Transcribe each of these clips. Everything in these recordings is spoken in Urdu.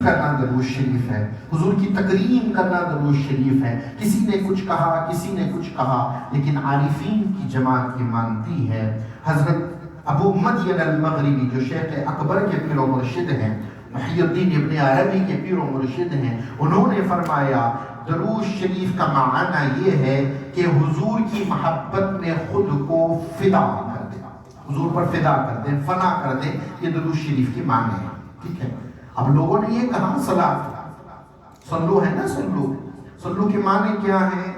کرنا درود شریف ہے، حضور کی تکریم کرنا درود شریف ہے۔ کسی نے کچھ کہا، کسی نے کچھ کہا، لیکن عارفین کی جماعت یہ مانتی ہے۔ حضرت ابو مدین المغربی جو شیخ اکبر کے پیر و مرشد ہیں، محی الدین ابن عربی کے پیر و مرشد ہیں، انہوں نے فرمایا درود شریف کا معنی یہ ہے کہ حضور کی محبت میں خود کو فدا کر دیں، حضور پر فدا کر دیں، فنا کر دیں، یہ درود شریف کی معنی ہے۔ ٹھیک ہے، اب لوگوں نے یہ کہا صلاۃ، صلو ہے نا، صلو، صلو کے معنی کیا ہے؟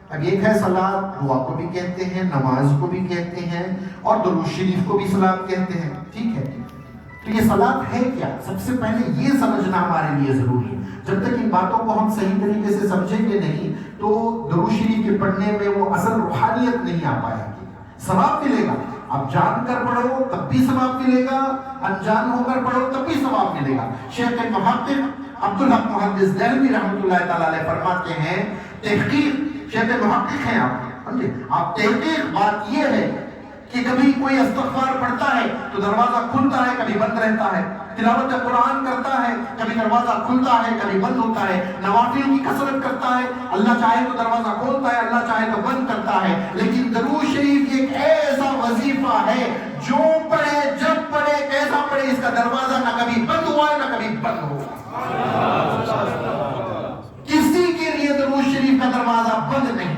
اب ایک ہے صلاۃ، دعا کو بھی کہتے ہیں، نماز کو بھی کہتے ہیں، اور درود شریف کو بھی صلاۃ کہتے ہیں۔ ٹھیک ہے، تو یہ صلاۃ ہے کیا؟ سب سے پہلے یہ سمجھنا ہمارے لیے ضروری ہے۔ جب تک ان باتوں کو ہم صحیح طریقے سے سمجھیں گے نہیں تو درود شریف کے پڑھنے میں وہ اصل روحانیت نہیں آ پائے گی۔ ثواب ملے گا، آپ جان کر پڑھو تب بھی ثواب ملے گا، انجان ہو کر پڑھو تب بھی ثواب ملے گا۔ شیخ محقق عبدالحق محدث دہلوی رحمۃ اللہ تعالی علیہ فرماتے ہیں، تحقیق، شیخ محقق ہیں آپ، تحقیق بات یہ ہے کہ کبھی کوئی استغفار پڑھتا ہے تو دروازہ کھلتا ہے، کبھی بند رہتا ہے، تلاوت قرآن کرتا ہے، کبھی دروازہ کھلتا ہے، کبھی بند ہوتا ہے، نوافل کی کثرت کرتا ہے، اللہ چاہے تو دروازہ کھولتا ہے، اللہ چاہے تو بند کرتا ہے۔ لیکن درود شریف ایک ایسا وظیفہ ہے جو پڑھے، جب پڑھے، کیسا پڑھے، اس کا دروازہ نہ کبھی بند ہوا ہے نہ کبھی بند ہوا۔ کسی کے لیے درود شریف کا دروازہ بند نہیں،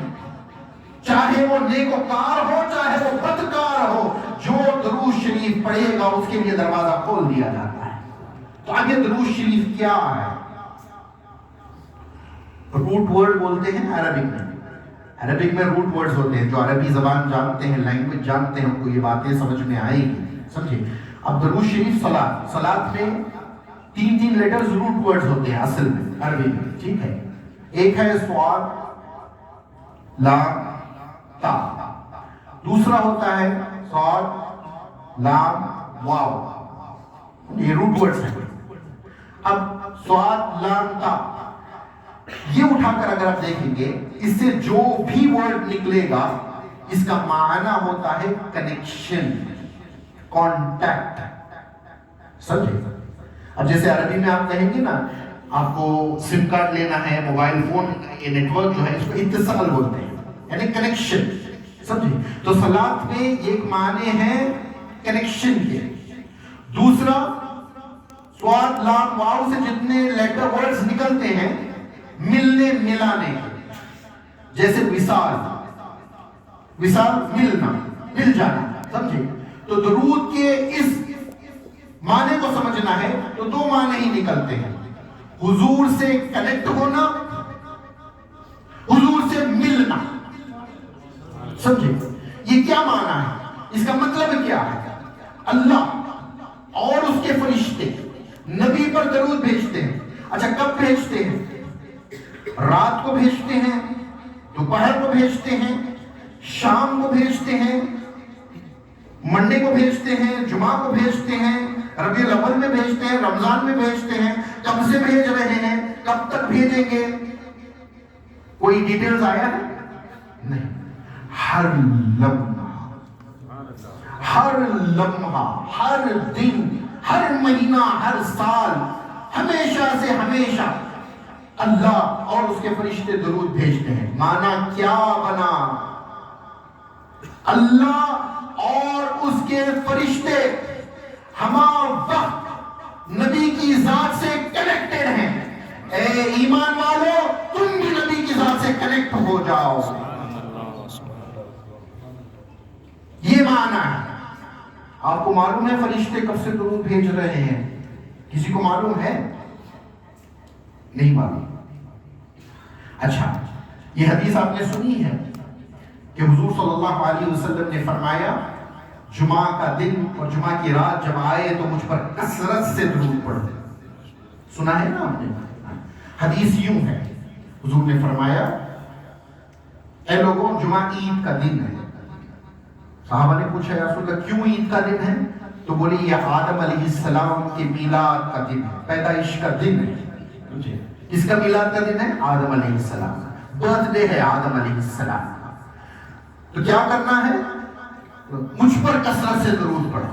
چاہے وہ نیکوکار ہو چاہے وہ بدکار ہو، جو درود شریف پڑھے گا اس کے لیے دروازہ کھول دیا جاتا ہے۔ تو آگے درود شریف کیا ہے؟ روٹ ورڈ بولتے ہیں عربک میں روٹ ورڈز ہوتے ہیں، جو عربی زبان جانتے ہیں، لینگویج جانتے ہیں، ان کو یہ باتیں سمجھ میں آئے گی، سمجھے؟ اب درود شریف صلاۃ میں تین لیٹرز روٹ ورڈز ہوتے ہیں اصل میں عربی میں، ٹھیک ہے؟ ایک ہے صاد، لام، تا، دوسرا ہوتا ہے صاد، لام، واو، یہ روٹ ورڈز ہیں۔ اب صاد، لام، تا، یہ اٹھا کر اگر آپ دیکھیں گے، اس سے جو بھی ورڈ نکلے گا اس کا معنی ہوتا ہے کنیکشن، کانٹیکٹ، سمجھے؟ اب جیسے عربی میں آپ کہیں گے نا، آپ کو سم کارڈ لینا ہے، موبائل فون، یہ نیٹ ورک جو ہے اس کو اتصال بولتے ہیں، یعنی کنیکشن، سمجھے؟ تو صلاۃ میں ایک معنی ہے کنیکشن کے۔ دوسرا صاد، لام، واو سے جتنے لیٹر ورڈز نکلتے ہیں ملنے ملانے کے، جیسے وصال ملنا، مل جانا، سمجھے؟ تو درود کے اس معنی کو سمجھنا ہے تو دو معنی ہی نکلتے ہیں، حضور سے کنیکٹ ہونا، حضور سے ملنا، سمجھے؟ یہ کیا معنی ہے؟ اس کا مطلب کیا ہے؟ اللہ اور اس کے فرشتے نبی پر درود بھیجتے ہیں۔ اچھا، کب بھیجتے ہیں؟ رات کو بھیجتے ہیں، دوپہر کو بھیجتے ہیں، شام کو بھیجتے ہیں، منڈے کو بھیجتے ہیں، جمعہ کو بھیجتے ہیں، ربیع الاول میں بھیجتے ہیں، رمضان میں بھیجتے ہیں۔ کب سے بھیج رہے ہیں، کب تک بھیجیں گے، کوئی ڈیٹیلز آیا ہے؟ نہیں۔ ہر لمحہ، ہر دن، ہر مہینہ، ہر سال، ہمیشہ سے ہمیشہ اللہ اور اس کے فرشتے درود بھیجتے ہیں۔ معنی کیا بنا؟ اللہ اور اس کے فرشتے ہما وقت نبی کی ذات سے کنیکٹڈ ہیں۔ اے ایمان والو، تم بھی نبی کی ذات سے کنیکٹ ہو جاؤ، یہ معنی ہے۔ آپ کو معلوم ہے فرشتے کب سے درود بھیج رہے ہیں؟ کسی کو معلوم ہے؟ نہیں معلوم۔ اچھا، یہ حدیث آپ نے سنی ہے کہ حضور صلی اللہ علیہ وسلم نے فرمایا جمعہ کا دن اور جمعہ کی رات جب آئے تو مجھ پر کثرت سے درود پڑھتے۔ سنا ہے نا آپ نے؟ حدیث یوں ہے، حضور نے فرمایا اے لوگوں، جمعہ عید کا دن ہے۔ صحابہ نے پوچھا یا رسول اللہ کیوں عید کا دن ہے؟ تو بولی یہ آدم علیہ السلام کے میلاد کا دن ہے، پیدائش کا دن ہے۔ کس کا میلاد کا دن ہے؟ آدم علیہ السلام کا، برتھ ڈے ہے آدم علیہ السلام کا۔ تو کیا کرنا ہے؟ مجھ پر کثرت سے درود پڑھو۔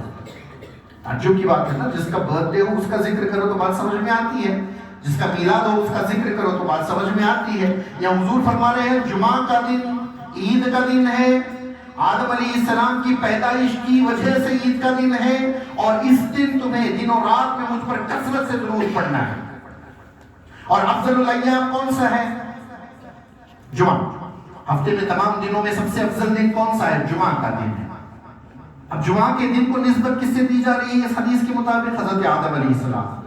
تعجب کی بات ہے نا، جس کا برتھ ڈے ہو اس کا ذکر کرو تو بات سمجھ میں آتی ہے، جس کا میلاد ہو اس کا ذکر کرو تو بات سمجھ میں آتی ہے۔ یا حضور فرما رہے ہیں جمعہ کا دن عید کا دن ہے، آدم علیہ السلام کی پیدائش کی وجہ سے عید کا دن ہے، اور اس دن تمہیں دن و رات میں مجھ پر کثرت سے درود پڑھنا ہے۔ اور افضل الایام کون سا ہے؟ جمعہ۔ ہفتے میں تمام دنوں میں سب سے افضل دن کون سا ہے؟ جمعہ کا دن ہے۔ اب جمعہ کے دن کو نسبت کس سے دی جا رہی ہے اس حدیث کے مطابق؟ حضرت آدم علیہ السلام۔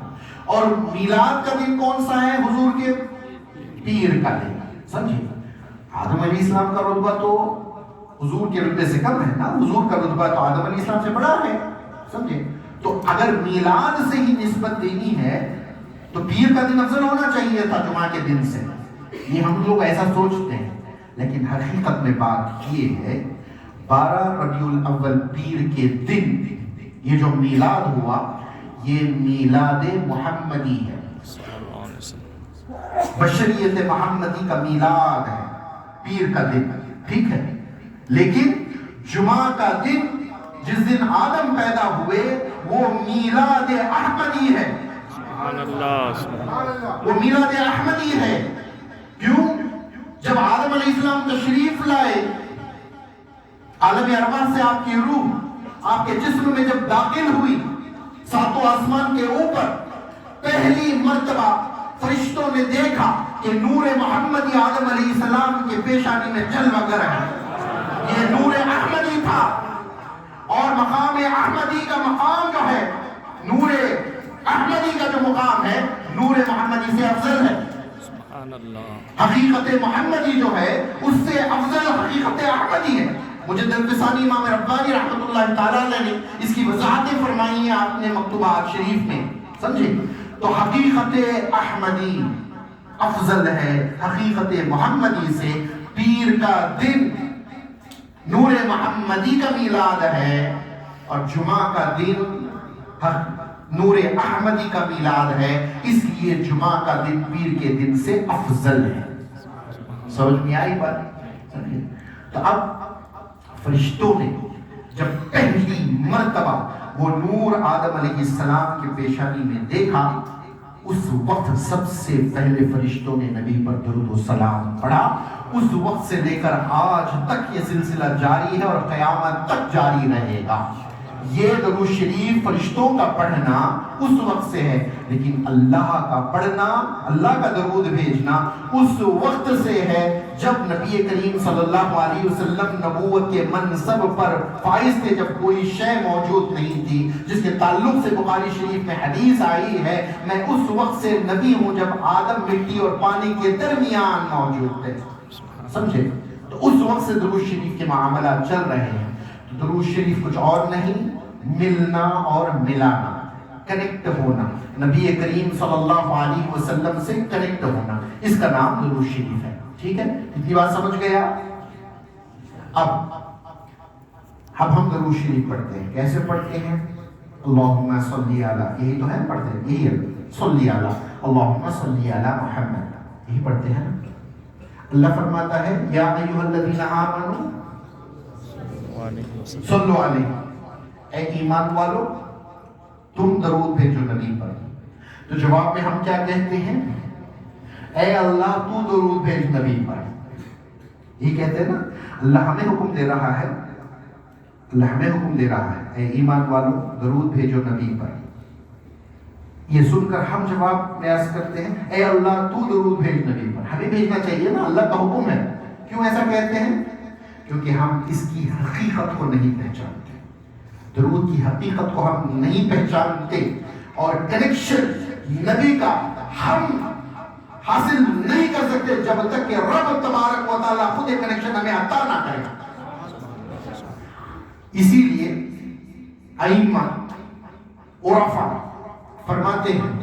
اور میلاد کا دن کون سا ہے حضور کے؟ پیر کا دن۔ سمجھے؟ آدم علیہ السلام کا رتبہ تو حضور کے رتبے سے کم ہے نا، حضور کا رتبہ تو آدم علیہ السلام سے بڑا ہے، سمجھے؟ تو اگر میلاد سے ہی نسبت دینی ہے تو پیر کا دن افضل ہونا چاہیے تھا جمعہ کے دن سے۔ یہ ہم لوگ ایسا سوچتے ہیں، لیکن حقیقت میں بات یہ ہے 12 ربیع الاول پیر کے دن یہ جو میلاد ہوا یہ میلاد محمدی ہے، بشریت محمدی کا میلاد ہے پیر کا دن، ٹھیک ہے؟ لیکن جمعہ کا دن جس دن آدم پیدا ہوئے وہ میلاد احمدی ہے، وہ میلاد احمدی ہے۔ کیوں؟ جب آدم علیہ السلام تشریف لائے عالم ارواح سے، آپ کی روح آپ کے جسم میں جب داخل ہوئی، ساتوں آسمان کے اوپر پہلی مرتبہ فرشتوں نے دیکھا کہ نور محمدی آدم علیہ السلام کے پیشانی میں جلوہ گر ہے، یہ نور احمدی تھا۔ اور مقام احمدی کا مقام جو ہے، نور احمدی کا جو مقام ہے نور محمدی سے افضل ہے۔ حقیقت محمدی جو ہے اس سے افضل حقیقت احمدی ہے۔ مجدد الفسانی امام ربانی رحمۃ اللہ تعالیٰ نے اس کی وضاحتیں فرمائی ہیں آپ نے مکتوبات شریف میں، سمجھے؟ تو حقیقت احمدی افضل ہے حقیقت محمدی سے۔ پیر کا دن نور محمدی کا میلاد ہے اور جمعہ کا دن نور احمدی کا میلاد ہے، اس لیے جمعہ کا دن پیر کے دن سے افضل ہے۔ سمجھ میں آئی بات؟ تو اب فرشتوں نے جب پہلی مرتبہ وہ نور آدم علیہ السلام کے پیشانی میں دیکھا، اس وقت سب سے پہلے فرشتوں نے نبی پر درود و سلام پڑھا۔ اس وقت سے لے کر آج تک یہ سلسلہ جاری ہے اور قیامت تک جاری رہے گا۔ یہ درود شریف فرشتوں کا پڑھنا اس وقت سے ہے، لیکن اللہ کا پڑھنا، اللہ کا درود بھیجنا اس وقت سے ہے جب نبی کریم صلی اللہ علیہ وسلم نبوت کے منصب پر فائز تھے، جب کوئی شے موجود نہیں تھی، جس کے تعلق سے بخاری شریف میں حدیث آئی ہے میں اس وقت سے نبی ہوں جب آدم مٹی اور پانی کے درمیان موجود تھے، سمجھے؟ تو اس وقت سے درود شریف کے معاملات چل رہے ہیں۔ تو درود شریف کچھ اور نہیں، ملنا اور ملانا، کنیکٹ ہونا، نبی کریم صلی اللہ علیہ وسلم سے کنیکٹ ہونا، اس کا نام درود شریف ہے۔ ٹھیک ہے؟ اتنی بات سمجھ گیا؟ اب ہم درود شریف پڑھتے ہیں، کیسے پڑھتے ہیں؟ اللہم صلی علی، یہی تو ہے پڑھتے ہیں، یہی ہے صلی علی، اللہم صلی علی محمد، یہی پڑھتے ہیں نا۔ اللہ فرماتا ہے یا ایھا الذین آمنوا صلو علیہ، اے ایمان والو تم درود بھیجو نبی پر۔ تو جواب میں ہم کیا کہتے ہیں؟ اے اللہ تو درود بھیج نبی پر، یہ کہتے ہیں نا۔ اللہ ہمیں حکم دے رہا ہے، اللہ ہمیں حکم دے رہا ہے اے ایمان والو درود بھیجو نبی پر۔ یہ سن کر ہم جواب پیش کرتے ہیں اے اللہ تو درود بھیج نبی پر، ہمیں بھیجنا چاہیے نا، اللہ کا حکم ہے۔ کیوں ایسا کہتے ہیں؟ کیونکہ ہم اس کی حقیقت کو نہیں پہچانتے، درود کی حقیقت کو ہم نہیں پہچانتے، اور کنیکشن نبی کا ہم حاصل نہیں کر سکتے جب تک کہ رب تبارک و تعالیٰ خود ایک کنیکشن ہمیں عطا نہ کرے۔ اسی لیے ائمہ عرفا فرماتے ہیں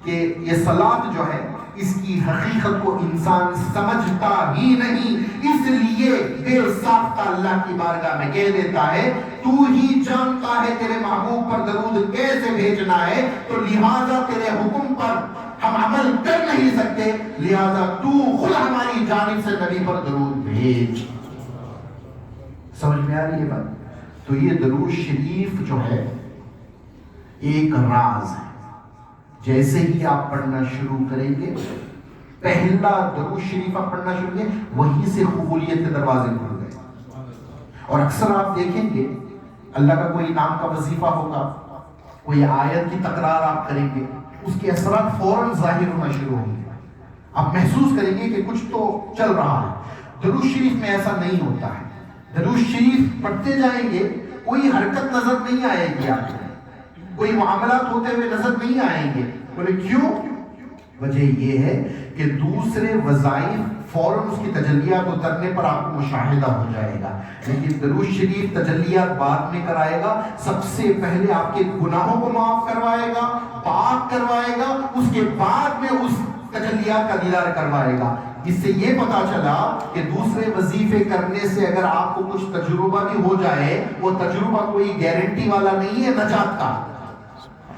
کہ یہ صلاۃ جو ہے اس کی حقیقت کو انسان سمجھتا ہی نہیں، اس لیے بے ساختہ اللہ کی بارگاہ میں کہہ دیتا ہے تو ہی جانتا ہے تیرے محبوب پر درود کیسے بھیجنا ہے، تو لہٰذا تیرے حکم پر ہم عمل کر نہیں سکتے، لہٰذا تو خود ہماری جانب سے نبی پر درود بھیج۔ سمجھ میں آ رہی ہے بات؟ تو یہ درود شریف جو ہے ایک راز ہے. جیسے ہی آپ پڑھنا شروع کریں گے، پہلا درود شریف آپ پڑھنا شروع کریں، وہیں سے قبولیت کے دروازے کھل گئے. اور اکثر آپ دیکھیں گے اللہ کا کوئی نام کا وظیفہ ہوگا، کوئی آیت کی تکرار آپ کریں گے، اس کے اثرات فوراً ظاہر ہونا شروع ہوں گے. آپ محسوس کریں گے کہ کچھ تو چل رہا ہے. درود شریف میں ایسا نہیں ہوتا ہے. درود شریف پڑھتے جائیں گے، کوئی حرکت نظر نہیں آئے گی آپ کو، کوئی معاملات ہوتے ہوئے نظر نہیں آئیں گے. بولے کیوں؟ وجہ یہ ہے کہ دوسرے وظائف فوراً اس کی تجلیات اترنے پر آپ کو مشاہدہ ہو جائے گا. لیکن درود شریف تجلیات بعد میں کرائے گا. سب سے پہلے آپ کے گناہوں کو معاف کروائے گا، پاک کروائے گا، اس کے بعد میں اس تجلیات کا دیدار کروائے گا. اس سے یہ پتا چلا کہ دوسرے وظیفے کرنے سے اگر آپ کو کچھ تجربہ بھی ہو جائے، وہ تجربہ کوئی گارنٹی والا نہیں ہے نجات کا.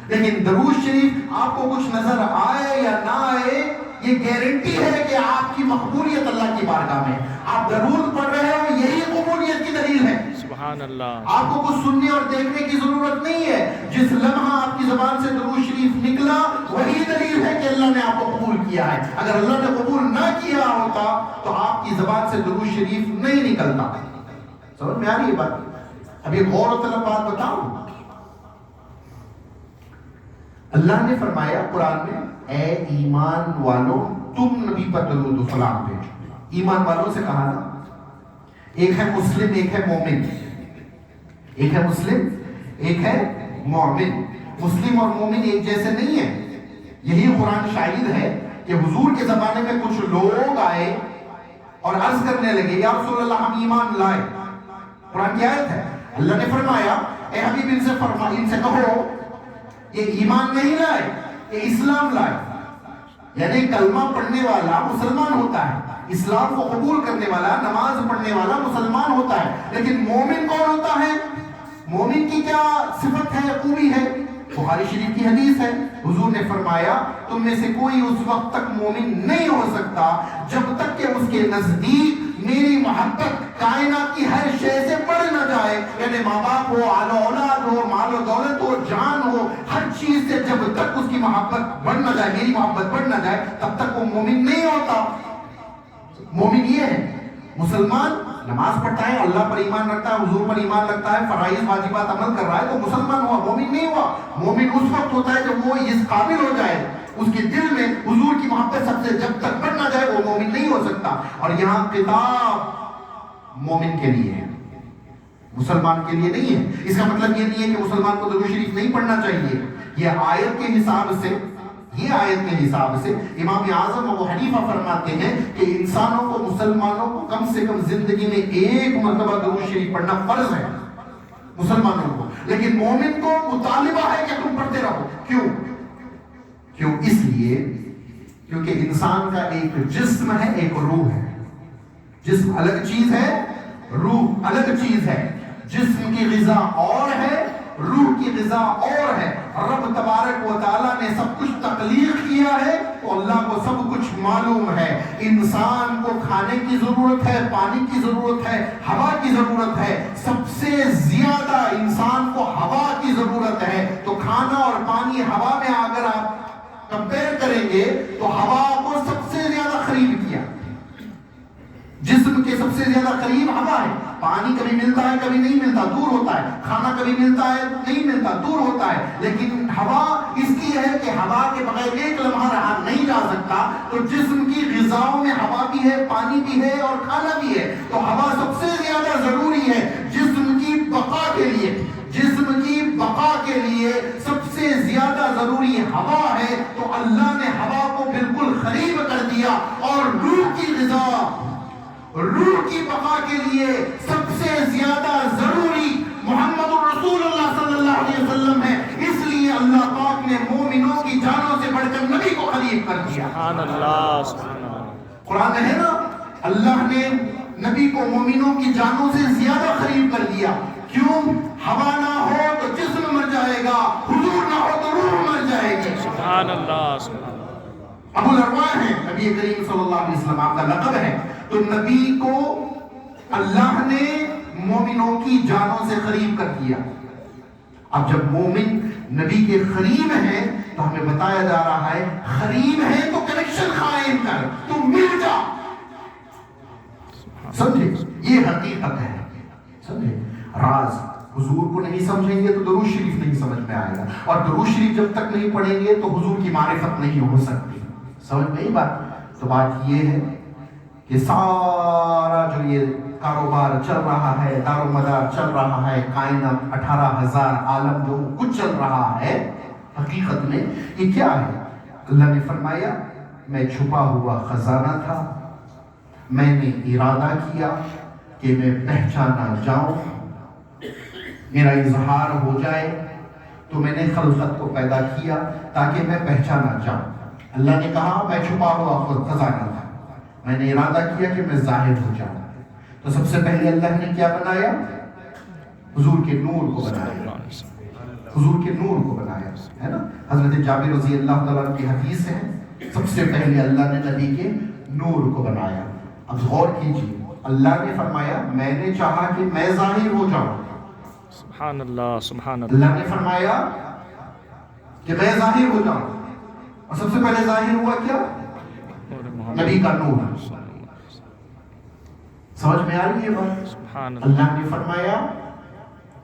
لیکن درود شریف آپ کو کچھ نظر آئے یا نہ آئے، یہ گارنٹی ہے کہ آپ کی مقبولیت اللہ کی بارگاہ میں. آپ درود پڑھ رہے ہو، یہی قبولیت کی دلیل ہے. سبحان اللہ. آپ کو کچھ سننے اور دیکھنے کی ضرورت نہیں ہے. جس لمحہ آپ کی زبان سے درود شریف نکلا، وہی دلیل ہے کہ اللہ نے آپ کو قبول کیا ہے. اگر اللہ نے قبول نہ کیا ہوتا تو آپ کی زبان سے درود شریف نہیں نکلتا. سمجھ میں آ رہی ہے بات؟ اب یہ غور و طلب بات بتاؤں. اللہ نے فرمایا قرآن میں، اے ایمان والوں تم نبی پر درود و سلام بھیجو. ایمان والوں سے کہا نا، ایک ہے مسلم ایک ہے مومن. ایک ہے مسلم ایک ہے مومن. مسلم اور مومن ایک جیسے نہیں ہیں. یہی قرآن شاہد ہے کہ حضور کے زمانے میں کچھ لوگ آئے اور عرض کرنے لگے، یا رسول اللہ ہم ایمان لائے. قرآن کی آیت ہے. اللہ نے فرمایا اے حبیب ان سے کہو یہ ایمان نہیں لائے، یہ اسلام لائے. یعنی کلمہ پڑھنے والا مسلمان ہوتا ہے، اسلام کو قبول کرنے والا، نماز پڑھنے والا مسلمان ہوتا ہے. لیکن مومن کون ہوتا ہے؟ مومن کی کیا صفت ہے، خوبی ہے؟ بخاری شریف کی حدیث ہے، حضور نے فرمایا تم میں سے کوئی اس وقت تک مومن نہیں ہو سکتا جب تک کہ اس کے نزدیک میری محبت کائنات کی ہر شے سے بڑھ نہ جائے. یعنی ماں باپ ہو، آل و اولاد ہو، مال و دولت ہو، جان ہو، ہر چیز سے جب تک اس کی محبت بڑھ نہ جائے، میری محبت بڑھ نہ جائے، تب تک وہ مومن نہیں ہوتا. مومن یہ ہے. مسلمان نماز پڑھتا ہے، اللہ پر ایمان رکھتا ہے، حضور پر ایمان رکھتا ہے، فرائض واجبات عمل کر رہا ہے تو مسلمان ہوا، مومن نہیں ہوا. مومن اس وقت ہوتا ہے جب وہ اس قابل ہو جائے، اس کے دل میں حضور کی محبت سب سے جب تک بڑھ نہ جائے وہ مومن نہیں ہو سکتا. اور یہاں کتاب مومن کے لیے ہے، مسلمان کے لیے نہیں ہے. اس کا مطلب یہ نہیں ہے کہ مسلمان کو درود شریف نہیں پڑھنا چاہیے. یہ آیت کے حساب سے، یہ آیت کے حساب سے امام اعظم ابو حنیفہ فرماتے ہیں کہ انسانوں کو، مسلمانوں کو کم سے کم زندگی میں ایک مرتبہ درود شریف پڑھنا فرض ہے مسلمانوں کو. لیکن مومن کو مطالبہ ہے کہ تم پڑھتے رہو. کیوں؟ اس لیے کیونکہ انسان کا ایک جسم ہے، ایک روح ہے. جسم الگ چیز ہے، روح الگ چیز ہے. جسم کی غذا اور ہے، روح کی غذا اور ہے. رب تبارک و تعالیٰ نے سب کچھ تخلیق کیا ہے تو اللہ کو سب کچھ معلوم ہے. انسان کو کھانے کی ضرورت ہے، پانی کی ضرورت ہے، ہوا کی ضرورت ہے. سب سے زیادہ انسان کو ہوا کی ضرورت ہے. تو کھانا اور پانی، ہوا میں اگر آپ کمپیئر کریں گے تو ہوا کو سب سے زیادہ قریب کیا. جسم کے سب سے زیادہ قریب ہوا ہے. پانی کبھی ملتا ہے کبھی نہیں ملتا، دور ہوتا ہے. کھانا کبھی ملتا ہے نہیں ملتا، دور ہوتا ہے. لیکن ہوا اس کی ہے کہ ہوا کے بغیر ایک لمحہ رہا نہیں جا سکتا. تو جسم کی غذاؤں میں ہوا بھی ہے، پانی بھی ہے اور کھانا بھی ہے. تو ہوا سب سے زیادہ ضروری ہے جسم کی بقا کے لیے. جسم کی بقا کے لیے سب سے زیادہ ضروری ہوا ہے. تو اللہ نے ہوا کو بالکل قریب کر دیا. اور روح کی غذا، روح کی بقا کے لیے سب سے زیادہ ضروری محمد الرسول اللہ صلی اللہ علیہ وسلم ہے. اس لیے اللہ پاک نے مومنوں کی جانوں سے بڑھ کر نبی کو قریب کر دیا. سبحان اللہ، سبحان اللہ. قرآن میں ہے نا، اللہ نے نبی کو مومنوں کی جانوں سے زیادہ قریب کر دیا. کیوں؟ ہوا نہ ہو تو جسم مر جائے گا، حضور نہ ہو تو روح مر جائے گی. سبحان اللہ، سبحان اللہ. ابو الارواح ہیں نبی کریم صلی اللہ علیہ وسلم، آپ کا لقب ہے. تو نبی کو اللہ نے مومنوں کی جانوں سے قریب کر دیا. اب جب مومن نبی کے قریب ہیں تو ہمیں بتایا جا رہا ہے قریب ہے تو کنیکشن قائم کر، تو مل جا. سمجھے؟ یہ حقیقت ہے. سمجھے؟ راز حضور کو نہیں سمجھیں گے تو درود شریف نہیں سمجھ میں آئے گا، اور درود شریف جب تک نہیں پڑھیں گے تو حضور کی معرفت نہیں ہو سکتی. سمجھ میں نہیں بات؟ تو بات یہ ہے کہ سارا جو یہ کاروبار چل رہا ہے، دار و مدار چل رہا ہے، کائنات 18,000 عالم جو کچھ چل رہا ہے، حقیقت میں یہ کیا ہے؟ اللہ نے فرمایا میں چھپا ہوا خزانہ تھا، میں نے ارادہ کیا کہ میں پہچانا جاؤں، میرا اظہار ہو جائے، تو میں نے خلقت کو پیدا کیا تاکہ میں پہچانا جاؤں. اللہ نے کہا میں چھپا ہوا خزانہ تھا، میں نے ارادہ کیا کہ میں ظاہر ہو جاؤں. تو سب سے پہلے اللہ نے کیا بنایا؟ حضور کے نور کو بنایا. حضور کے نور کو بنایا ہے نا. حضرت جابر رضی اللہ تعالیٰ کی حدیث ہے سب سے پہلے اللہ نے نبی کے نور کو بنایا. اب غور کیجیے، اللہ نے فرمایا میں نے چاہا کہ میں ظاہر ہو جاؤں. سبحان اللہ سبحان اللہ. اللہ نے فرمایا کہ میں ظاہر ہو جاؤں، اور سب سے پہلے ظاہر ہوا کیا؟ نبی کا نور. سمجھ میں آ رہی ہے بات؟ اللہ نے فرمایا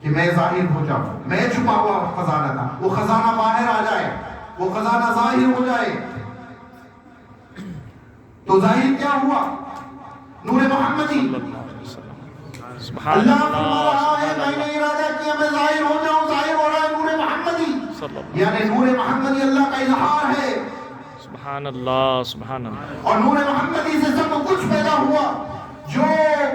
کہ میں ظاہر ہو جاؤں، میں چھپا ہوا خزانہ تھا، وہ خزانہ باہر آ جائے، وہ خزانہ ظاہر ہو جائے. تو ظاہر کیا ہوا؟ نور محمدی. اللہ فرما رہا ہے میں نے ارادہ کیا میں ظاہر ہو جاؤں، ظاہر ہو رہا ہے نور محمدی. یعنی نور محمدی اللہ کا اظہار ہے. سبحان اللہ سبحان اللہ. اور نور محمدی سے سب کچھ پیدا ہوا، جو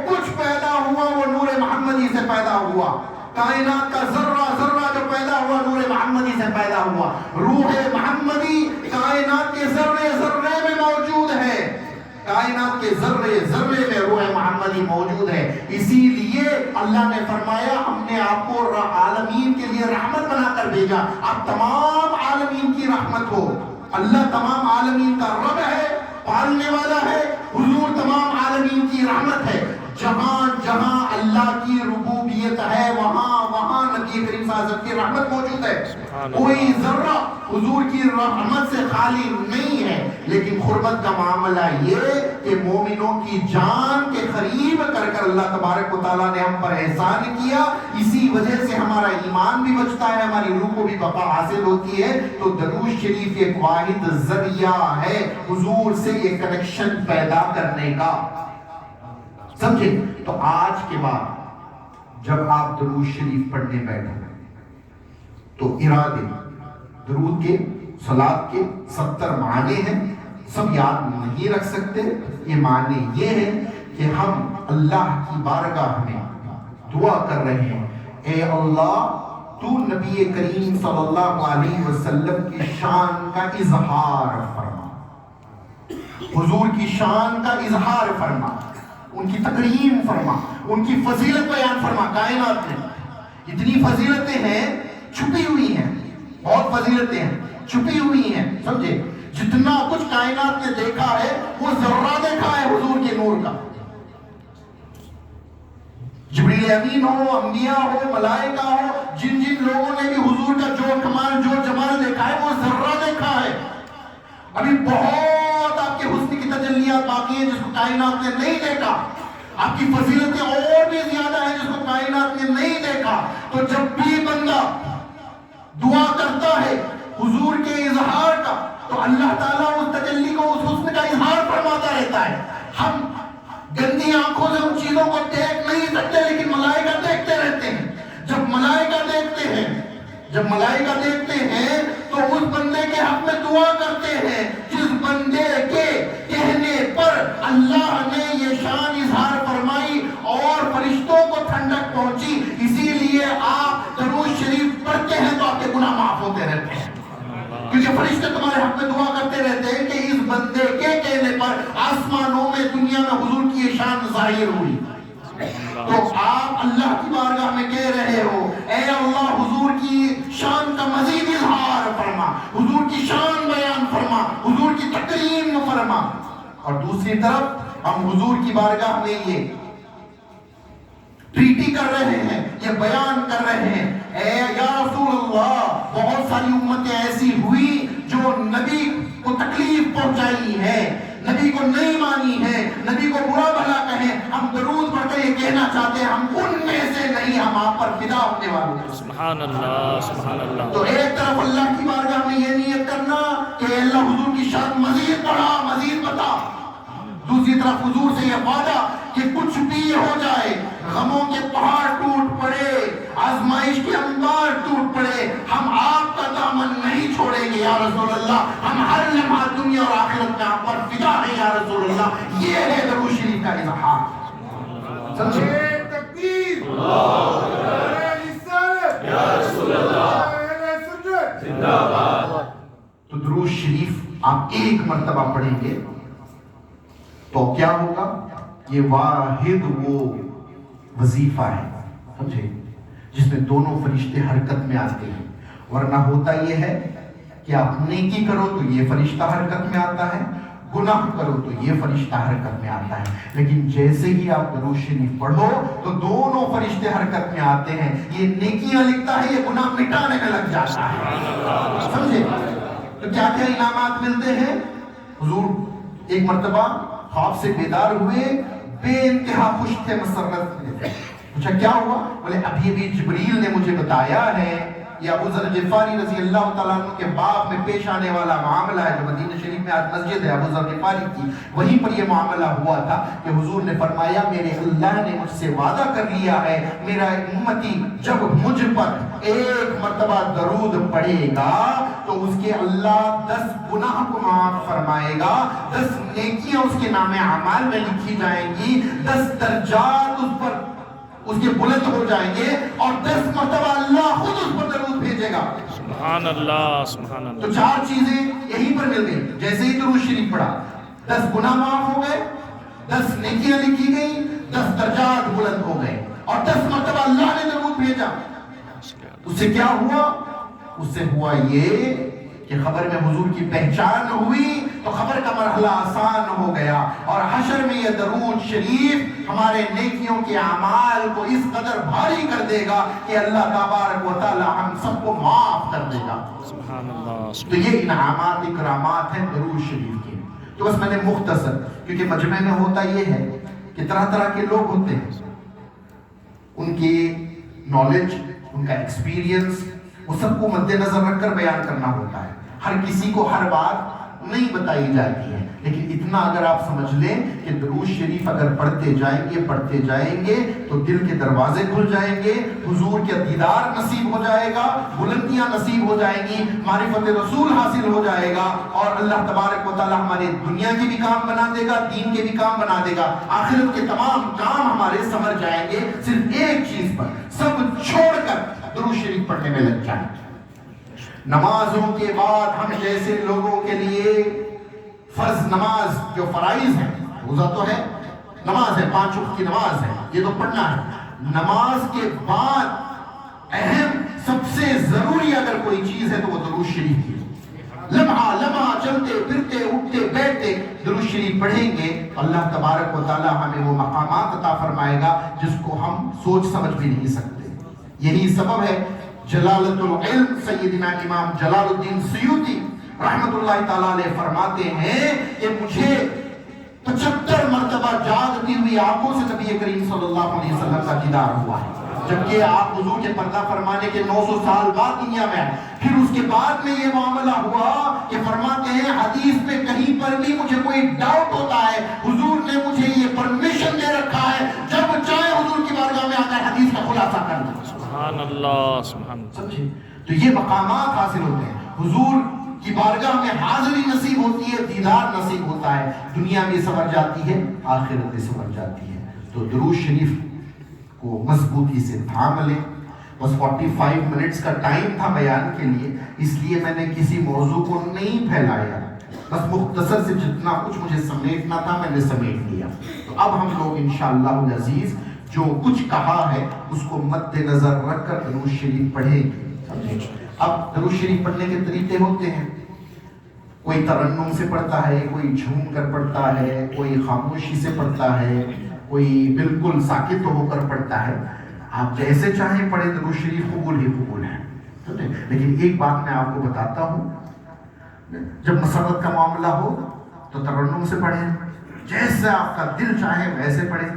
کچھ پیدا ہوا وہ نور محمدی سے پیدا ہوا. کائنات کا ذرہ ذرہ جو پیدا ہوا نور محمدی سے پیدا ہوا. روح محمدی کائنات کے ذرے ذرے میں موجود ہے، کائنات کے ذرے ذرے میں روح محمدی موجود ہے. اسی لیے اللہ نے فرمایا ہم نے آپ کو عالمین کے لیے رحمت بنا کر بھیجا، آپ تمام عالمین کی رحمت ہو. اللہ تمام عالمین کا رب ہے، پالنے والا ہے. حضور تمام عالمین کی رحمت ہے. جہاں جہاں اللہ کی ربوبیت ہے وہاں وہاں نبی کریم صلی اللہ علیہ وسلم کی رحمت موجود ہے. کوئی ذرہ حضور کی رحمت سے خالی نہیں ہے. لیکن قربت کا معاملہ یہ کہ مومنوں کی جان کے قریب کر کر اللہ تبارک و تعالیٰ نے ہم پر احسان کیا. اسی وجہ سے ہمارا ایمان بھی بچتا ہے، ہماری روح کو بھی بقا حاصل ہوتی ہے. تو درود شریف ایک واحد ذریعہ ہے حضور سے یہ کنیکشن پیدا کرنے کا. سمجھے؟ تو آج کے بعد جب آپ درود شریف پڑھنے بیٹھے تو ارادے درود کے صلاۃ کے 70 معنی ہیں، سب یاد نہیں رکھ سکتے. یہ معنی یہ ہے کہ ہم اللہ کی بارگاہ میں دعا کر رہے ہیں اے اللہ تو نبی کریم صلی اللہ علیہ وسلم کی شان کا اظہار فرما، حضور کی شان کا اظہار فرما، ان کی تکریم فرما، ان کی فضیلت بیان فرما. کائنات میں اتنی فضیلتیں ہیں چھپی ہوئی ہیں، بہت فضیلتیں ہیں چھپی ہوئی ہیں. سمجھے؟ جتنا کچھ کائنات نے دیکھا ہے وہ ذرہ دیکھا ہے حضور کے نور کا. جبریل امین ہو، انبیاء ہو، ملائکہ ہو، جن جن لوگوں نے بھی حضور کا جو کمال جو جمال دیکھا ہے وہ ذرہ دیکھا ہے. ابھی بہت آپ کے حسن کی تجلیات باقی ہیں جس کو کائنات نے نہیں دیکھا. آپ کی فضیلتیں اور بھی زیادہ ہیں جس کو کائنات نے نہیں دیکھا. تو جب بھی بندہ دعا کرتا ہے حضور کے اظہار کا تو اللہ تعالیٰ اس تجلی کو، اس حسن کا اظہار فرماتا رہتا ہے. ہم گندی آنکھوں سے ان چیزوں کو دیکھ نہیں سکتے لیکن ملائکہ دیکھتے رہتے ہیں. جب ملائکہ دیکھتے ہیں تو اس بندے کے حق میں دعا کرتے ہیں جس بندے کے کہنے پر اللہ نے یہ شان اظہار فرمائی اور فرشتوں کو ٹھنڈک پہنچی. اسی لیے آپ درود شریف پڑھتے ہیں تو آپ کے گناہ معاف ہوتے رہتے ہیں، کیونکہ فرشتے تمہارے حق میں دعا کرتے رہتے ہیں کہ اس بندے کے کہنے پر آسمانوں میں دنیا میں حضور کی یہ شان ظاہر ہوئی. تو آپ اللہ کی بارگاہ میں کہہ رہے ہو اے اللہ حضور کی شان کا مزید اظہار فرما، حضور کی شان بیان فرما، حضور کی تکریم فرما. اور دوسری طرف ہم حضور کی بارگاہ میں یہ ٹریٹی کر رہے ہیں، یہ بیان کر رہے ہیں اے یا رسول اللہ بہت ساری امتیں ایسی ہوئی جو نبی کو تکلیف پہنچائی ہے، نبی کو نہیں مانی ہے، نبی کو برا بھلا کہیں، ہم درود پڑھ کر یہ کہنا چاہتے ہیں ہم ان میں سے نہیں، ہم آپ پر فدا ہونے والے ہیں۔ سبحان اللہ سبحان اللہ۔ تو ایک طرف اللہ کی بارگاہ میں یہ نیت کرنا کہ اے اللہ حضور کی شان مزید بڑھا، مزید بتا، دوسری طرف حضور سے یہ وعدہ کہ کچھ بھی ہو جائے، غموں کے پہاڑ ٹوٹ پڑے، آزمائش کے انبار ٹوٹ پڑے، ہم آپ کا دامن نہیں چھوڑیں گے یا رسول اللہ، ہم ہر لمحہ دنیا اور آخرت میں آپ پر فدا ہیں یا رسول اللہ۔ یہ ہے درود شریف کا اظہار۔ سمجھے؟ تکبیر، نعرہ رسالت، یا رسول اللہ، زندہ باد۔ تو درود شریف آپ ایک مرتبہ پڑھیں گے تو کیا ہوگا؟ یہ واحد وہ وظیفہ ہے، سمجھے، جس میں دونوں فرشتے حرکت میں آتے ہیں، ورنہ ہوتا یہ ہے کہ آپ نیکی کرو تو یہ فرشتہ حرکت میں آتا ہے، گناہ کرو تو یہ فرشتہ حرکت میں آتا ہے، لیکن جیسے ہی آپ درود شریف پڑھو تو دونوں فرشتے حرکت میں آتے ہیں، یہ نیکیاں لکھتا ہے، یہ گناہ مٹانے میں لگ جاتا ہے، سمجھے؟ تو کیا کیا انعامات ملتے ہیں؟ حضور ایک مرتبہ خواب سے بیدار ہوئے، بے انتہا خوش تھے، مسرت تھے۔ پوچھا کیا ہوا؟ بولے ابھی جبریل نے مجھے بتایا ہے، یہ ابو ذر غفاری رضی اللہ تعالیٰ عنہ کے باب میں پیش آنے والا معاملہ ہے، جو مدینہ شریف میں آج مسجد ہے ابو ذر غفاری کی، وہیں پر یہ معاملہ ہوا تھا کہ حضور نے فرمایا میرے اللہ نے مجھ سے وعدہ کر لیا ہے، میرا امتی جب مجھ پر ایک مرتبہ درود پڑھے گا تو اس کے اللہ 10 گناہ کو معاف فرمائے گا، 10 نیکیاں اس کے نام اعمال میں لکھی جائیں گی، 10 درجات اس پر اس کے بلند ہو جائیں گے، اور 10 مرتبہ اللہ خود اس پر درود بھیجے گا۔ سبحان اللہ سبحان اللہ۔ تو 4 چیزیں یہیں پر مل گئی، جیسے ہی درود شریف پڑھا 10 گناہ معاف ہو گئے، 10 نیکیاں لکھی گئی، 10 درجات بلند ہو گئے، اور 10 مرتبہ اللہ نے درود بھیجا۔ اس سے کیا ہوا؟ اس سے ہوا یہ کہ خبر میں حضور کی پہچان ہوئی تو خبر کا مرحلہ آسان ہو گیا، اور حشر میں یہ درود شریف ہمارے نیکیوں کے اعمال کو اس قدر بھاری کر دے گا کہ اللہ تبارک و تعالی ہم سب کو معاف کر دے گا۔ سبحان اللہ۔ تو یہ انعامات اکرامات ہیں درود شریف کے۔ تو بس میں نے مختصر، کیونکہ مجمع میں ہوتا یہ ہے کہ طرح طرح کے لوگ ہوتے ہیں، ان کی نالج، ان کا ایکسپیرینس، وہ سب کو مد نظر رکھ کر بیان کرنا ہوتا ہے، ہر کسی کو ہر بات نہیں بتائی جاتی ہے، لیکن اتنا اگر آپ سمجھ لیں کہ درود شریف اگر پڑھتے جائیں گے تو دل کے دروازے کھل جائیں گے، حضور کے دیدار نصیب ہو جائے گا، بلندیاں نصیب ہو جائیں گی، معرفت رسول حاصل ہو جائے گا، اور اللہ تبارک و تعالی ہمارے دنیا کے بھی کام بنا دے گا، دین کے بھی کام بنا دے گا، آخرت کے تمام کام ہمارے سمجھ جائیں گے، صرف ایک چیز پر سب چھوڑ کر درود شریف پڑھنے میں لگ جائیں۔ نمازوں کے بعد ہم جیسے لوگوں کے لیے فرض نماز جو فرائض ہیں، روزہ تو ہے، نماز ہے، 5 وقت کی نماز ہے، یہ تو پڑھنا ہے۔ نماز کے بعد اہم سب سے ضروری اگر کوئی چیز ہے تو وہ درود شریف کی، لمحہ لمحہ چلتے پھرتے اٹھتے بیٹھتے درود شریف پڑھیں گے، اللہ تبارک و تعالی ہمیں وہ مقامات عطا فرمائے گا جس کو ہم سوچ سمجھ بھی نہیں سکتے۔ یہی سبب ہے جلالت العلم سیدنا امام جلال الدین سیوطی رحمت اللہ تعالیٰ علیہ فرماتے ہیں کہ مجھے 75 مرتبہ جاگتی ہوئی آنکھوں سے نبی کریم صلی اللہ علیہ وسلم کا دیدار ہوا ہے، جبکہ آپ حضور کے پردہ فرمانے کے 900 سال بعد دنیا میں آئے۔ پھر اس کے بعد میں یہ معاملہ ہوا کہ فرماتے ہیں حدیث میں کہیں پر بھی مجھے کوئی ڈاؤٹ ہوتا ہے، حضور نے مجھے یہ پرمیشن دے رکھا ہے جب چاہے حضور کی بارگاہ میں آ کر حدیث کا خلاصہ کرنا۔ سبحان اللہ سبحان اللہ۔ سمجھے؟ تو یہ مقامات حاصل ہوتے ہیں، حضور کی بارگاہ میں حاضری نصیب ہوتی ہے، دیدار نصیب ہوتا ہے، دنیا بھی سنور جاتی ہے، آخرت بھی سنور جاتی ہے۔ تو درود شریف کو مضبوطی سے تھام لیں۔ بس 45 منٹس کا ٹائم تھا بیان کے لیے، اس لیے میں نے کسی موضوع کو نہیں پھیلایا، بس مختصر سے جتنا کچھ مجھے سمیٹنا تھا میں نے سمیٹ لیا۔ تو اب ہم لوگ انشاءاللہ العزیز جو کچھ کہا ہے اس کو مد نظر رکھ کر درود شریف پڑھیں گے۔ اب درود شریف پڑھنے کے طریقے ہوتے ہیں، کوئی ترنم سے پڑھتا ہے، کوئی جھوم کر پڑھتا ہے، کوئی خاموشی سے پڑھتا ہے، کوئی بالکل ساکت ہو کر پڑھتا ہے۔ آپ جیسے چاہیں پڑھیں درود شریف قبول ہی قبول ہے. لیکن ایک بات میں آپ کو بتاتا ہوں، جب مسرت کا معاملہ ہو تو ترنم سے پڑھیں، جیسے آپ کا دل چاہے ویسے پڑھیں،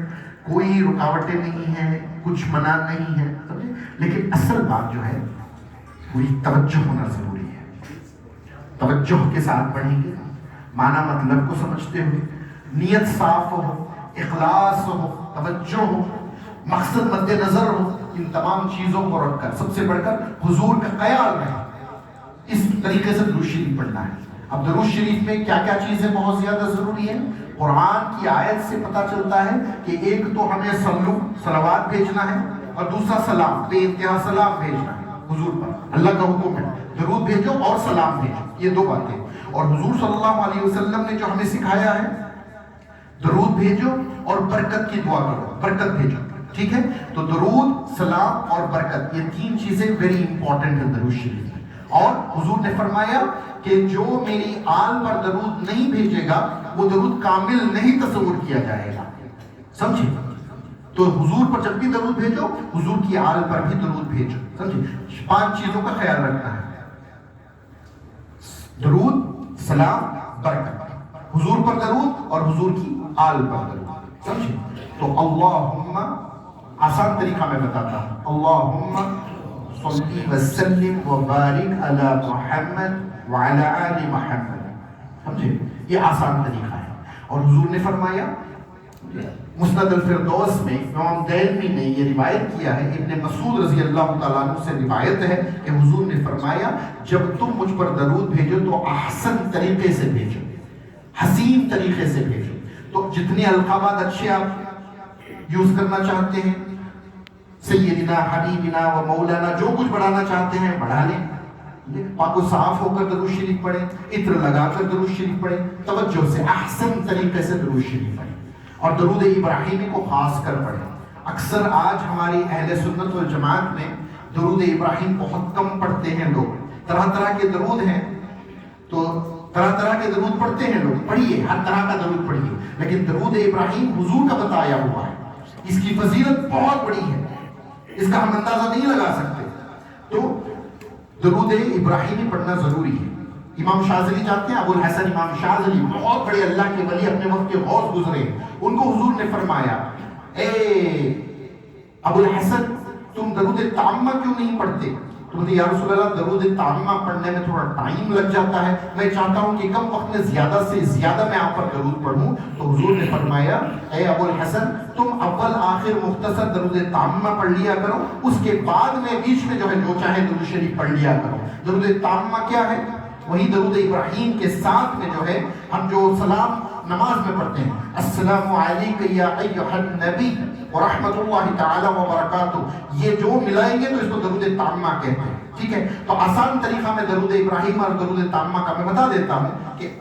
کوئی رکاوٹیں نہیں ہیں، کچھ منع نہیں ہے، سمجھے. لیکن اصل بات جو ہے پوری توجہ ہونا ضروری ہے. توجہ کے ساتھ پڑھیں گے، معنی مطلب کو سمجھتے ہوئے، نیت صاف ہو، اخلاص ہو، توجہ ہو، مقصد مد نظر ہو. ان تمام چیزوں کو رکھ کر سب سے بڑھ کر حضور کا خیال رہے، اس طریقے سے درود شریف پڑھنا ہے. اب درود شریف میں کیا کیا چیزیں بہت زیادہ ضروری ہیں؟ قرآن کی آیت سے پتہ چلتا ہے کہ ایک تو ہمیں صلوات بھیجنا ہے، اور دوسرا سلام، بے انتہا سلام بھیجنا ہے حضور پر. اللہ کا حکم ہے درود بھیجو اور سلام بھیجو، یہ دو باتیں. اور حضور صلی اللہ علیہ وسلم نے جو ہمیں سکھایا ہے، درود بھیجو اور برکت کی دعا کرو، برکت بھیجو. ٹھیک ہے، تو درود، سلام اور برکت، یہ تین چیزیں ویری امپورٹنٹ ہیں درود شریف میں. اور حضور نے فرمایا کہ جو میری آل پر درود نہیں بھیجے گا وہ درود کامل نہیں تصور کیا جائے گا. سمجھے؟ تو حضور پر جب بھی درود بھیجو، حضور کی آل پر بھی درود بھیجو. سمجھے؟ 5 چیزوں کا خیال رکھنا ہے: درود، سلام، برکت. حضور پر درود اور حضور کی آل پر درود. سمجھے؟ تو اللہم، آسان طریقہ میں بتاتا ہوں، اللہم صلی وسلم وبارک علی محمد وعلی آل محمد. سمجھے؟ یہ آسان طریقہ ہے. اور حضور نے فرمایا، مسند الفردوس میں امام دارمی نے یہ روایت کیا ہے، ابن مسعود رضی اللہ تعالیٰ عنہ سے روایت ہے کہ حضور نے فرمایا جب تم مجھ پر درود بھیجو تو احسن طریقے سے بھیجو، حسین طریقے سے بھیجو. تو جتنے القابات اچھے آپ یوز کرنا چاہتے ہیں، سیدنا، حبیبنا و مولانا، جو کچھ بڑھانا چاہتے ہیں بڑھا لیں. پاک و صاف ہو کر درود شریف پڑھیں، عطر لگا کر درود شریف پڑھیں، توجہ سے احسن طریقے سے درود شریف پڑھیں. اور درود ابراہیمی کو خاص کر پڑھیں. اکثر آج ہماری اہل سنت والجماعت میں درود ابراہیم بہت کم پڑھتے ہیں لوگ. طرح طرح کے درود ہیں تو طرح طرح کے درود پڑھتے ہیں لوگ، پڑھیے، ہر طرح کا درود پڑھیے، لیکن درود ابراہیم حضور کا بتایا ہوا ہے، اس کی فضیلت بہت بڑی ہے، اس کا ہم اندازہ نہیں لگا سکتے. تو درود ابراہیمی پڑھنا ضروری ہے. امام شاذلی جانتے ہیں، ابو الحسن امام شاذلی، بہت بڑے اللہ کے ولی، اپنے وقت کے غوث گزرے. ان کو حضور نے فرمایا، اے ابو الحسن، تم درود تعمہ کیوں نہیں پڑھتے؟ تو بولتے یا رسول اللہ درود تعمہ پڑھنے میں تھوڑا ٹائم لگ جاتا ہے، میں چاہتا ہوں کہ کم وقت میں زیادہ سے زیادہ میں آپ پر درود پڑھوں. تو حضور نے فرمایا، اے ابو الحسن، تم اول آخر مختصر درود تعمہ پڑھ لیا کرو، اس کے بعد میں بیچ میں جو ہے جو چاہے درود شریف پڑھ لیا کرو. درود تعمہ کیا ہے؟ وہی درود ابراہیم کے ساتھ میں جو ہے ہم جو سلام نماز میں پڑھتے ہیں، السلام علیکم یا ایھا النبی ورحمۃ اللہ تعالی وبرکاتہ، یہ جو ملائیں گے تو اس کو درود تعمہ کہتے ہیں. ٹھیک ہے، تو آسان طریقہ میں درود ابراہیم اور درود تعمہ کا میں بتا دیتا ہوں کہ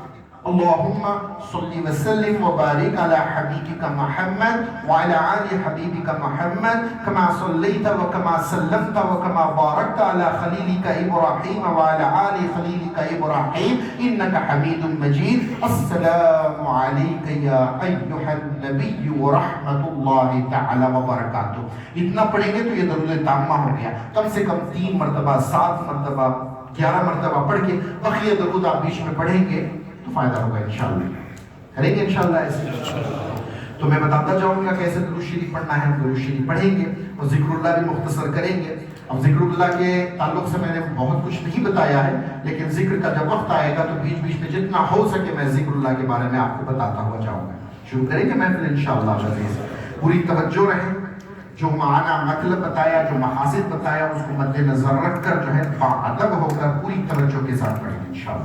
اللہم صلی وسلم وبارک علی حبیبک محمد وعلی آل حبیبک محمد کما صلیت وکما سلمت وکما بارکت علی خلیلک ابراہیم وعلی آل خلیلک ابراہیم انک حمید مجید. السلام علیک یا ایھا النبی ورحمۃ اللہ تعالی وبرکاتہ. اتنا پڑھیں گے تو یہ درود تعمہ ہو گیا. کم سے کم 3 مرتبہ، 7 مرتبہ، 11 مرتبہ پڑھ کے بقیہ درود آپ بیچ میں پڑھیں گے تو فائدہ ہوگا انشاءاللہ. کریں گے انشاءاللہ ایسے. تو میں بتاتا جاؤں گا کیسے درود شریف پڑھنا ہے. ہم درود شریف پڑھیں گے اور ذکر اللہ بھی مختصر کریں گے. اب ذکر اللہ کے تعلق سے میں نے بہت کچھ نہیں بتایا ہے، لیکن ذکر کا جب وقت آئے گا تو بیچ بیچ میں جتنا ہو سکے میں ذکر اللہ کے بارے میں آپ کو بتاتا ہوا جاؤں گا. شروع کریں گے محفل انشاءاللہ. پوری توجہ رہے، جو معنی مطلب بتایا، جو مقاصد بتایا، اس کو مد نظر رکھ کر جو ہے باادب ہو کر پوری توجہ کے ساتھ پڑھیں گے انشاءاللہ.